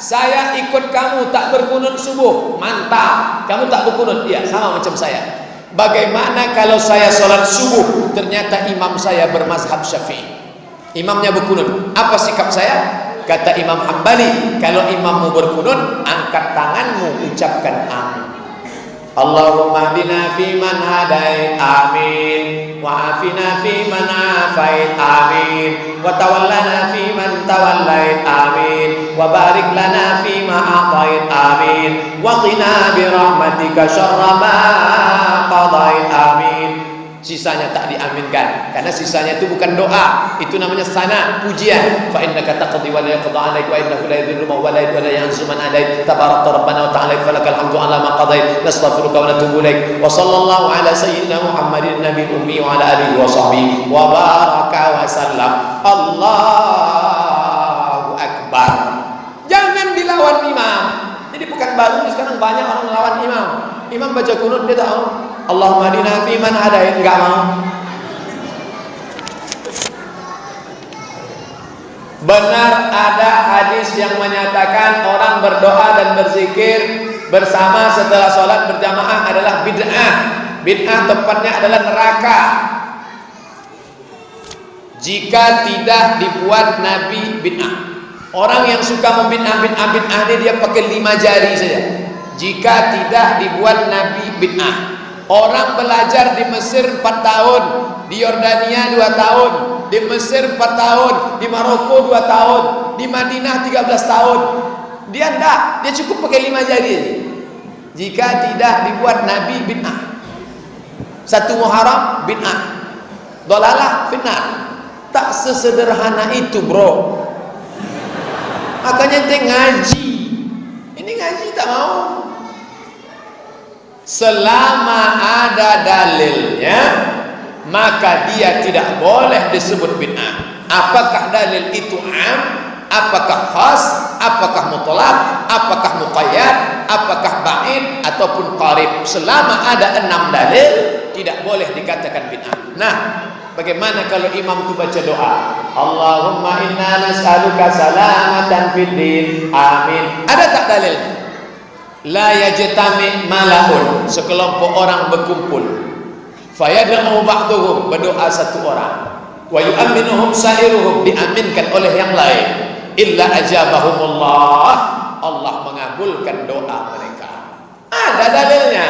Speaker 1: saya ikut kamu tak berkunut subuh." "Mantap, kamu tak berkunut?" "Iya, sama macam saya." "Bagaimana kalau saya sholat subuh ternyata imam saya bermazhab Syafi'i, imamnya berkunut, apa sikap saya?" Kata Imam Hambali, "Kalau imammu berkunut, angkat tanganmu, ucapkan amin. Allahumma hdina fi man hadait, amin. Wa afina fi man afait, amin. Wa tawallana fi man tawallait, amin. Wa barik lana fi ma a'tait, amin. Wa qina bi rahmatika syarra ma qadait, amin." Sisanya tak diaminkan karena sisanya itu bukan doa, itu namanya sana, pujian. Fa innaka taqdi wa la yuqda 'alaik wa innahu la yadhillu man walayt wa la yanzu man adait, tabarakta rabbana wa ta'ala falakal hamdu 'ala ma qadait, nastaghfiruka wa natubu ilaik. Wa sallallahu ala sayyidina Muhammadin nabiyil ummi wa ala alihi wa sahbihi wa baraka wa sallam. Allahu akbar. Jangan dilawan imam. Jadi bukan baru sekarang banyak orang melawan imam. Imam baca kunut dia tahu Allahumma hdina fi man hadait, enggak mau. Benar ada hadis yang menyatakan orang berdoa dan berzikir bersama setelah sholat berjamaah adalah bid'ah. Bid'ah tempatnya adalah neraka jika tidak dibuat Nabi bid'ah. Orang yang suka membid'ah dia pakai 5 jari saja. Jika tidak dibuat Nabi bid'ah. Orang belajar di Mesir 4 tahun, di Yordania 2 tahun, di Mesir 4 tahun, di Maroko 2 tahun, di Madinah 13 tahun. Dia enggak, dia cukup pakai 5 jari aja. Jika tidak dibuat Nabi bid'ah. 1 Muharram bid'ah. Dolalah fitnah. Tak sesederhana itu, bro. Makanya ente ngaji. Ini ngaji tak mau. Selama ada dalilnya, maka dia tidak boleh disebut bid'ah. Apakah dalil itu am, apakah khas, apakah mutlaq, apakah muqayyad, apakah ba'id ataupun qarib. Selama ada 6 dalil, tidak boleh dikatakan bid'ah. Nah, bagaimana kalau imam itu baca doa? Allahumma inna nas'aluka salamatan fid din, amin. Ada tak dalilnya? La yajtami malaun, sekelompok orang berkumpul, fayad'u ba'duhum, berdoa satu orang, wa yu'minuhum sa'iruhum, diaminkan oleh yang lain, illa ajabahumullah, Allah mengabulkan doa mereka. Ada dalilnya.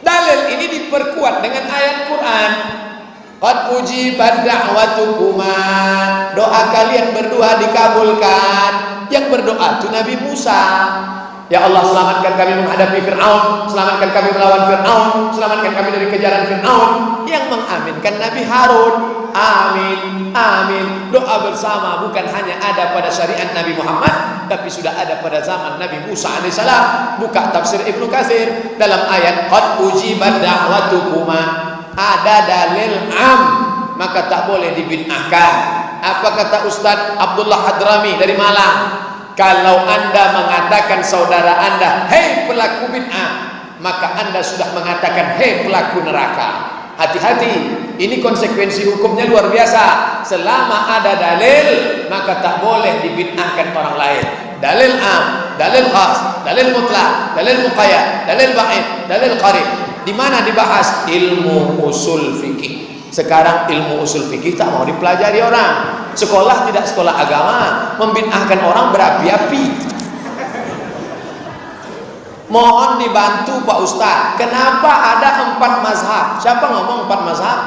Speaker 1: Dalil ini diperkuat dengan ayat Quran. Qad ujibat da'watukuma, doa kalian berdua dikabulkan. Yang berdoa itu Nabi Musa. Ya Allah, selamatkan kami menghadapi Fir'aun, selamatkan kami melawan Fir'aun, selamatkan kami dari kejaran Fir'aun. Yang mengaminkan Nabi Harun. Amin, amin. Doa bersama bukan hanya ada pada syariat Nabi Muhammad, tapi sudah ada pada zaman Nabi Musa alaihissalam. Buka tafsir Ibnu Katsir dalam ayat qad ujibat da'watukuma, ada dalil am, maka tak boleh dibid'ahkan. Apa kata Ustaz Abdullah Hadrami dari Malang? Kalau anda mengatakan saudara anda, hei pelaku bid'ah, maka anda sudah mengatakan hei pelaku neraka. Hati-hati, ini konsekuensi hukumnya luar biasa. Selama ada dalil, maka tak boleh dibid'ahkan orang lain. Dalil am, dalil khas, dalil mutlak, dalil muqayyad, dalil ba'id, dalil qarib. Di mana dibahas? Ilmu usul fikih. Sekarang ilmu usul fikih tak mau dipelajari orang. Sekolah tidak sekolah agama, membid'ahkan orang berapi-api. Mohon dibantu Pak Ustaz. Kenapa ada 4 mazhab? Siapa ngomong 4 mazhab?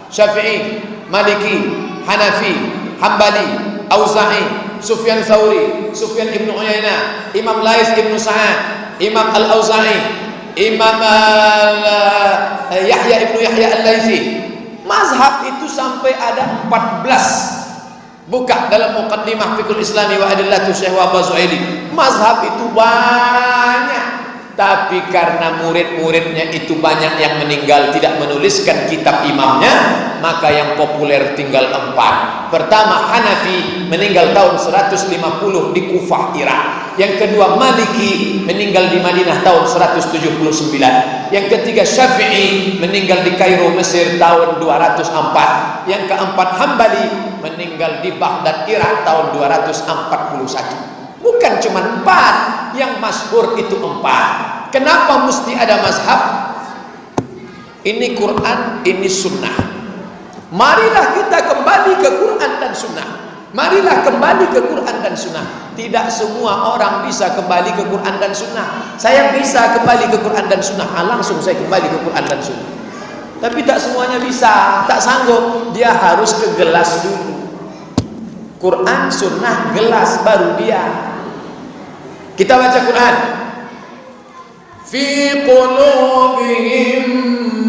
Speaker 1: Syafi'i, Maliki, Hanafi, Hambali, Auza'i, Sufyan Tsauri, Sufyan ibnu Uyainah, Imam Lais ibnu Sa'ad, Imam Al-Auza'i, Imam Yahya ibnu Yahya Al-Laitsi. Mazhab itu sampai ada 14. Buka dalam Muqaddimah Fiqhul Islami wa Adillatu Syekh Wahbah Zuhaili. Mazhab itu banyak, tapi karena murid-muridnya itu banyak yang meninggal tidak menuliskan kitab imamnya, maka yang populer tinggal 4. Pertama Hanafi, meninggal tahun 150 di Kufah, Irak. Yang kedua Maliki, meninggal di Madinah tahun 179. Yang ketiga Syafi'i, meninggal di Kairo, Mesir tahun 204. Yang keempat Hambali, meninggal di Baghdad, Irak tahun 241. Bukan cuma 4, yang masyhur itu 4. Kenapa mesti ada mazhab? Ini Quran, ini sunnah. Marilah kita kembali ke Quran dan sunnah. Marilah kembali ke Quran dan sunnah. Tidak semua orang bisa kembali ke Quran dan sunnah. Saya bisa kembali ke Quran dan sunnah, langsung saya kembali ke Quran dan sunnah. Tapi tak semuanya bisa, tak sanggup. Dia harus ke gelas dulu. Quran, sunnah, gelas, baru dia. Kita baca Quran. Fi qulubihim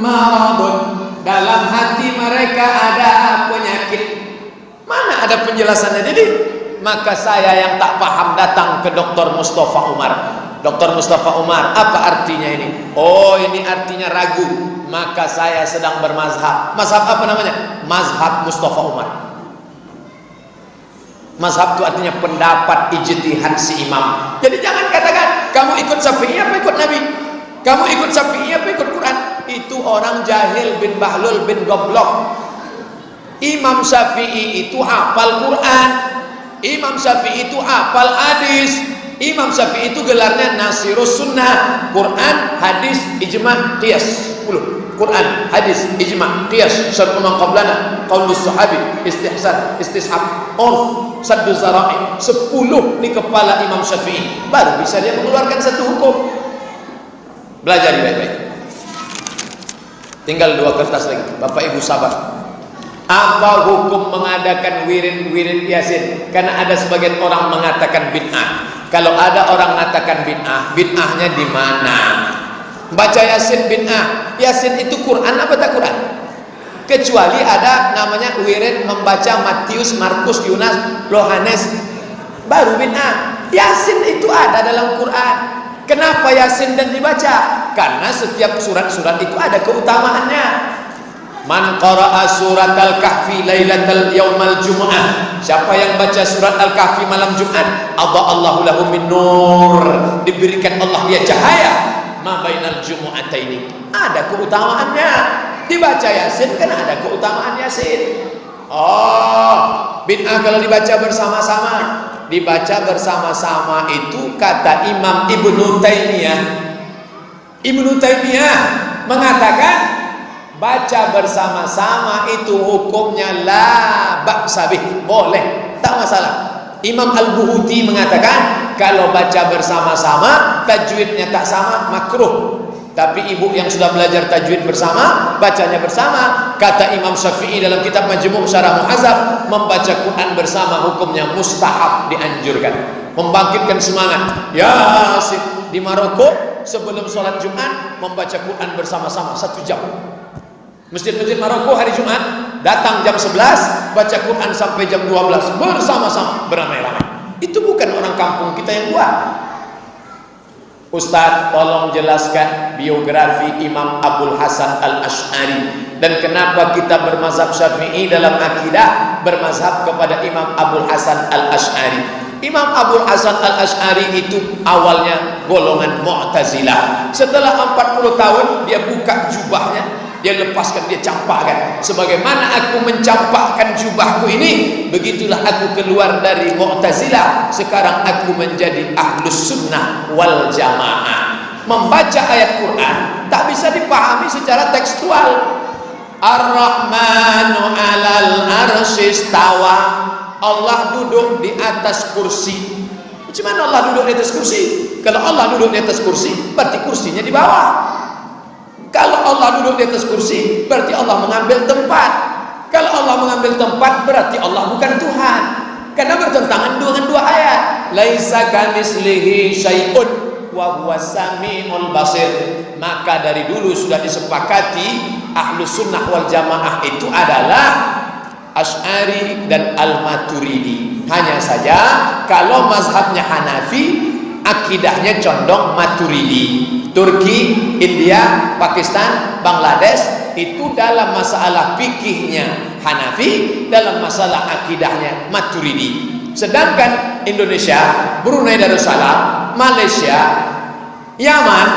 Speaker 1: maradun, dalam hati mereka ada penyakit. Mana ada penjelasannya? Jadi maka saya yang tak paham datang ke Dr. Mustafa Umar. Dr. Mustafa Umar, apa artinya ini? Oh, ini artinya ragu. Maka saya sedang bermazhab. Mazhab apa namanya? Mazhab Mustafa Umar. Mazhab itu artinya pendapat ijtihad si imam. Jadi jangan katakan kamu ikut Syafi'i apa ikut Nabi, kamu ikut Syafi'i apa ikut Quran. Itu orang jahil bin bahlul bin goblok. Imam Syafi'i itu hafal Quran, Imam Syafi'i itu hafal hadis, Imam Syafi'i itu gelarnya Nasirus Sunnah. Quran, hadis, ijma', qiyas. 10. Quran, hadis, ijma', qiyas, syar'u man qablana, qaulus sahabi, istihsan, istishab, urf, saddu zara'i. 10 di kepala Imam Syafi'i. Baru bisa dia mengeluarkan satu hukum. Belajar baik-baik. Tinggal 2 kertas lagi. Bapak Ibu sabar. Apa hukum mengadakan wirid Yasin? Karena ada sebagian orang mengatakan bid'ah. Kalau ada orang mengatakan bid'ah, bid'ahnya di mana? Baca Yasin bid'ah. Yasin itu Quran apa tak Quran? Kecuali ada namanya wirid membaca Matius, Markus, Yunas, Yohanes, baru bid'ah. Yasin itu ada dalam Quran. Kenapa Yasin dan dibaca? Karena setiap surat-surat itu ada keutamaannya. Man qara'a surat al-kahfi lailatal yaumal jumu'ah. Siapa yang baca surat al-kahfi malam Jumat, Allahu lahu min nur, diberikan Allah dia cahaya ma bainal jumu'ataini. Ada keutamaannya. Dibaca Yasin kan ada keutamaan Yasin. Oh, bid'ah kalau dibaca bersama-sama. Dibaca bersama-sama itu kata Imam Ibnu Taimiyah. Ibnu Taimiyah mengatakan baca bersama-sama itu hukumnya la ba'sa bih, boleh, tak masalah. Imam Al-Buhuti mengatakan kalau baca bersama-sama tajwidnya tak sama, makruh. Tapi ibu yang sudah belajar tajwid bersama, bacanya bersama. Kata Imam Syafi'i dalam kitab Majmu' Syarah Muhazzab, membaca Quran bersama hukumnya mustahab, dianjurkan, membangkitkan semangat. Yasin di Maroko sebelum sholat Jumat membaca Quran bersama-sama 1 jam. Masjid-masjid Maroko hari Jumat datang jam 11, baca Quran sampai jam 12 bersama-sama, beramai-ramai. Itu bukan orang kampung kita yang buat. Ustaz, tolong jelaskan biografi Imam Abul Hasan Al-Asy'ari dan kenapa kita bermazhab Syafi'i dalam akidah bermazhab kepada Imam Abul Hasan Al-Asy'ari. Imam Abul Hasan Al-Asy'ari itu awalnya golongan Mu'tazilah. Setelah 40 tahun dia buka jubahnya, dia lepaskan, dia campakkan. Sebagaimana aku mencampakkan jubahku ini, begitulah aku keluar dari Mu'tazilah. Sekarang aku menjadi Ahlus Sunnah wal Jamaah. Membaca ayat Quran tak bisa dipahami secara tekstual. Ar-Rahmanu 'alal arsy istawa. Allah duduk di atas kursi. Macam mana Allah duduk di atas kursi? Kalau Allah duduk di atas kursi, berarti kursinya di bawah. Kalau Allah duduk di atas kursi, berarti Allah mengambil tempat. Kalau Allah mengambil tempat, berarti Allah bukan Tuhan. Karena bertentangan dengan dua ayat. Laisa kamitslihi syai'un wa huwas samiul basir. Maka dari dulu sudah disepakati Ahlus Sunnah wal Jamaah itu adalah Asy'ari dan Al-Maturidi. Hanya saja kalau mazhabnya Hanafi, akidahnya condong Maturidi. Turki, India, Pakistan, Bangladesh itu dalam masalah fikihnya Hanafi, dalam masalah akidahnya Maturidi. Sedangkan Indonesia, Brunei Darussalam, Malaysia, Yaman,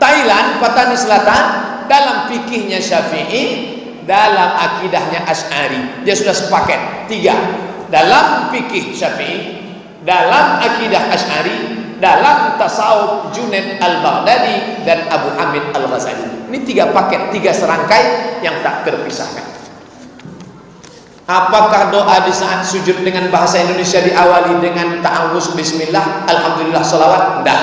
Speaker 1: Thailand, Patani Selatan, dalam fikihnya Syafi'i, dalam akidahnya Asy'ari. Dia sudah sepaket tiga. Dalam fikih Syafi'i, dalam akidah Asy'ari, dalam tasawuf Junaid al-Baghdadi dan Abu Hamid al-Ghazali. Ini tiga paket, tiga serangkai yang tak terpisahkan. Apakah doa di saat sujud dengan bahasa Indonesia diawali dengan ta'awuz bismillah, alhamdulillah, salawat? Tidak.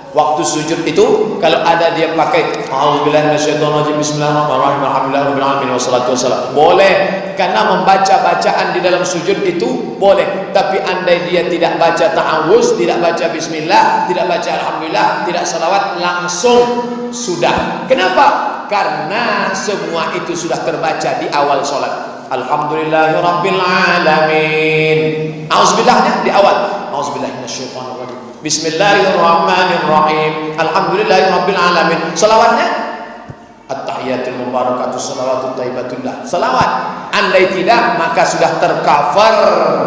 Speaker 1: Waktu sujud itu kalau ada dia pakai a'udzubillahi minasyaitonirrajim, bismillahirrahmanirrahim, alhamdulillahirabbil alamin, wassalatu wassalam, boleh. Karena membaca bacaan di dalam sujud itu boleh. Tapi andai dia tidak baca ta'awuz, tidak baca bismillah, tidak baca alhamdulillah, tidak salawat, langsung sudah. Kenapa? Karena semua itu sudah terbaca di awal sholat. Alhamdulillahirabbil alamin. A'udzubillahnya di awal. A'udzubillahi minasyaitonirrajim. Bismillahirrahmanirrahim. Alhamdulillahirabbil alamin. Selawatnya at-tahiyatul mubarakatuh shalawatut thayyibatullah. Selawat. Andai tidak, maka sudah tercover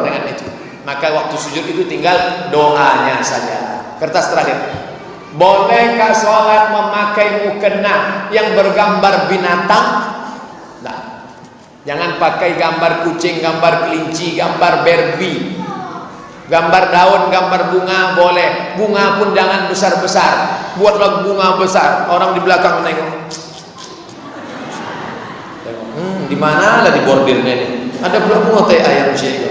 Speaker 1: dengan itu. Maka waktu sujud itu tinggal doanya saja. Kertas terakhir. Bolehkah sholat memakai mukena yang bergambar binatang? Nah, jangan pakai gambar kucing, gambar kelinci, gambar Barbie. Gambar daun, gambar bunga boleh. Bunga pun jangan besar-besar. Buatlah bunga besar. Orang di belakang menengok. Di mana lah di bordirnya ini? Ada bunga teh ayam sih.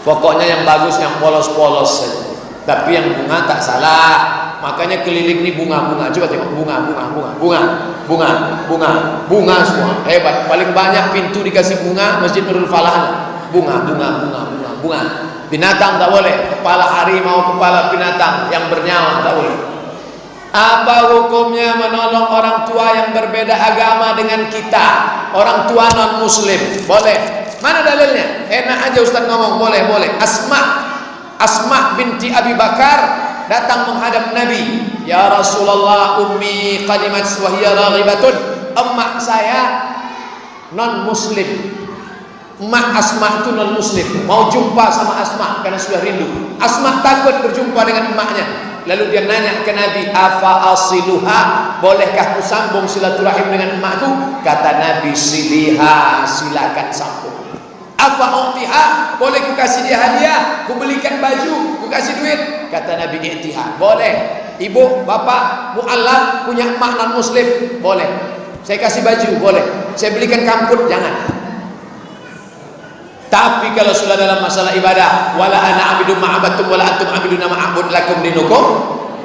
Speaker 1: Pokoknya yang bagus, yang polos-polos saja. Tapi yang bunga tak salah. Makanya keliling ini bunga-bunga. Coba tengok bunga semua. Hebat. Paling banyak pintu dikasih bunga Masjid Nurul Falah. Bunga. Binatang tak boleh. Kepala harimau, kepala binatang yang bernyawa tak boleh. Apa hukumnya menolong orang tua yang berbeda agama dengan kita? Orang tua non muslim boleh. Mana dalilnya? Enak aja Ustaz ngomong boleh. Asma binti Abi Bakar datang menghadap Nabi. Ya Rasulullah, ummi qadimat wa hiya raghibatun. Emak saya non muslim. Emak Asma itu non muslim, mau jumpa sama Asma karena sudah rindu. Asma takut berjumpa dengan emaknya. Lalu dia nanya ke Nabi, afa asiluha, bolehkah ku sambung silaturahim dengan emakku? Kata Nabi, siliha, silakan sambung. Afa utiha, boleh ku kasih dia hadiah, ku belikan baju, ku kasih duit? Kata Nabi, i'tiha, boleh. Ibu, bapak, mu'allaf punya emak non muslim, boleh. Saya kasih baju, boleh. Saya belikan kamput, jangan. Tapi kalau sudah dalam masalah ibadah, wala ana abidun ma'abattum wala antum abiduna ma'abud lakum dinukum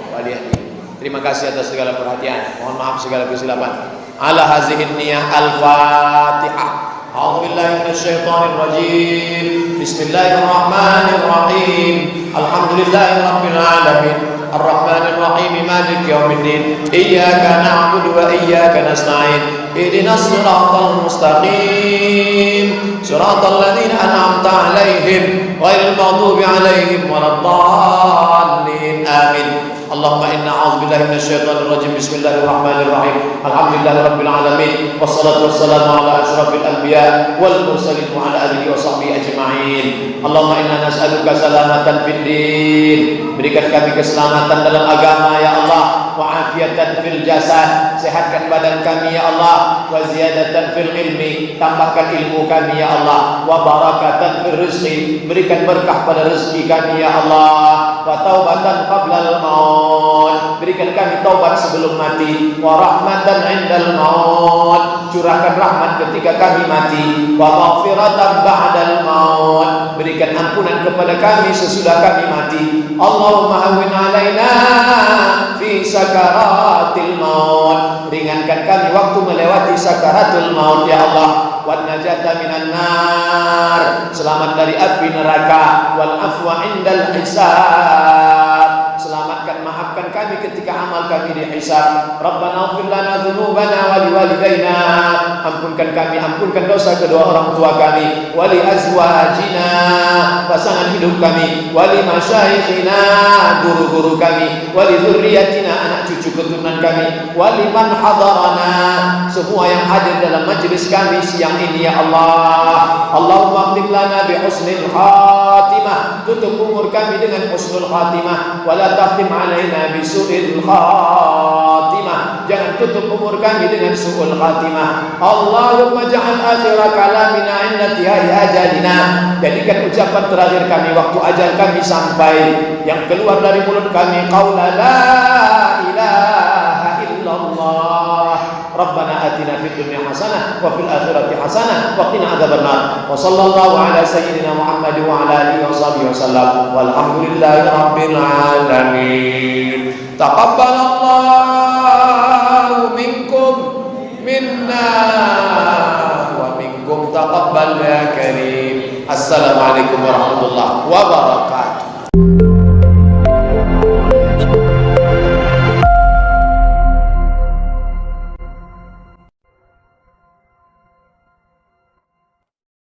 Speaker 1: waliyadin. Terima kasih atas segala perhatian. Mohon maaf segala kesilapan. Ala hazihin niyah al-Fatihah. A'udzubillahi minasyaitonir rajim. Bismillahirrahmanirrahim. Alhamdulillahirabbil alamin. Ar-Rahmanir Rahim, Maliki Yaumiddin. Iyyaka na'budu wa iyyaka nasta'in. Ihdinas siratal mustaqim. Siratal ladzina an'amta 'alaihim ghairil maghdubi 'alaihim waladdallin. Amin. Allahumma inna a'udzubillahi minasyaitonir rajim. Bismillahirrahmanirrahim. Alhamdulillahirabbil alamin. Wassalatu wassalamu ala asyrafil anbiya wal mursalin wa ala alihi wa sahbihi ajma'in. Allahumma inna nas'aluka salamatan fid din. Berikan kami keselamatan dalam agama ya Allah. wa afiatan fil jasad, sehatkan badan kami ya Allah, wa ziyadatan fil ilmi, tambahkan ilmu kami ya Allah, wa barakatan fil rizqi, berikan berkah pada rezeki kami ya Allah, wa taubatan qablal maut, berikan kami taubat sebelum mati, wa rahmatan indal maut, curahkan rahmat ketika kami mati, wa maghfiratan ba'dal maut, berikan ampunan kepada kami sesudah kami mati. Allahumma hawwin alaina fi sakaratil maut, ringankan kami waktu melewati sakaratul maut ya Allah, wan najata minan nar, selamat dari api neraka, wal afwa indal hisab, selamatkan maafkan kami ketika amal kami dihisab. Rabbana ighfir lana dzunubana wa liwalidayna, ampunkan kami, ampunkan dosa kedua orang tua kami, wa li azwajina, pasangan hidup kami, wa li masyayikhina, guru-guru kami, wa li dzurriyyatina, anak cucu keturunan kami, wa liman hadarana, semua yang hadir dalam majlis kami siang ini ya Allah. Allahumma khtim lana bi husnil khatimah, tutup umur kami dengan husnul khatimah, wa la takhtim alaina bi su'il khatimah, jangan tutup umur kami dengan su'ul khatimah. Allahumma ja'al akhira kalamina inda tihai ajalina, jadikan ucapan terakhir kami waktu ajal kami sampai, yang keluar dari mulut kami qaula la ilaha illallah. Rabbana atina fid dunya hasanah wa fil akhirati hasanah wa qina adzabannar. Wa sallallahu ala sayyidina Muhammad wa ala alihi wa sahbihi wasallam. Walhamdulillahi rabbil alamin. Taqabbalallahu minkum minna wa minkum taqabbal ya karim. Assalamualaikum warahmatullahi wabarakatuh.